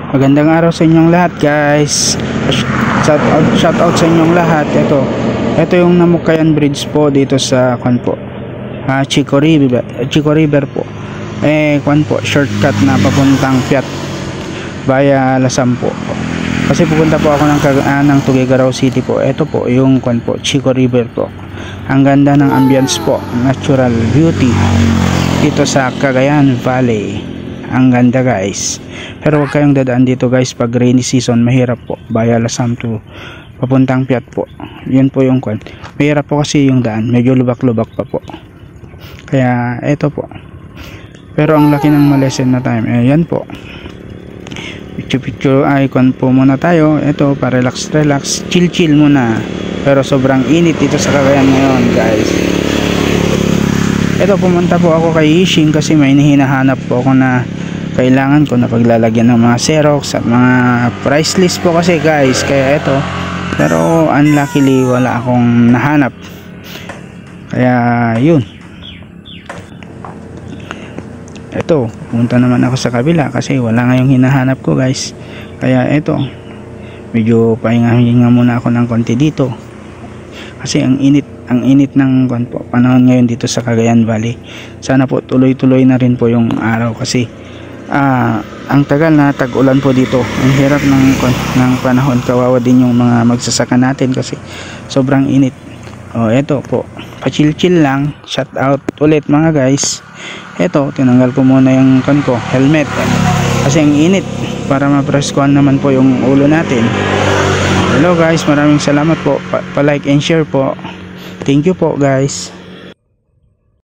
Magandang araw sa inyong lahat, guys. Shout out sa inyong lahat. Ito yung Namukayan Bridge po dito sa Chico River po. Shortcut na papuntang Piat via Lasam po. Kasi pupunta po ako ng Tuguegarao City po. Ito po yung Chico River po. Ang ganda ng ambience po, natural beauty dito sa Cagayan Valley. Ang ganda, guys. Pero huwag kayong dadaan dito, guys, pag rainy season. Mahirap po via Lasam to papuntang Piat po. Yun po yung mahirap po kasi yung daan, medyo lubak-lubak pa po. Kaya eto po. Pero ang laki ng malesen na time. Yan po. Picture icon po muna tayo. Ito pa relax, chill muna. Pero sobrang init dito sa Cagayan ngayon, guys. Ito, pumunta po ako kay Yishing kasi may hinahanap po ako na kailangan ko na paglalagyan ng mga Xerox at mga price list po kasi, guys. Kaya ito, pero unluckily wala akong nahanap. Kaya yun. Ito, pumunta naman ako sa kabila kasi wala ngayong hinahanap ko, guys. Kaya ito, medyo pahinga muna ako ng konti dito. Kasi ang init ng panahon ngayon dito sa Cagayan Valley. Sana po tuloy-tuloy na rin po yung araw kasi ang tagal na tag-ulan po dito. Ang hirap ng panahon. Kawawa din yung mga magsasaka natin kasi sobrang init. Eto po, pa-chill lang. Shout out ulit, mga guys. Eto, tinanggal ko muna yung helmet kasi ang init, para ma-press-kuhan naman po yung ulo natin. Hello, guys, maraming salamat po. Pa-like and share po. Thank you po, guys.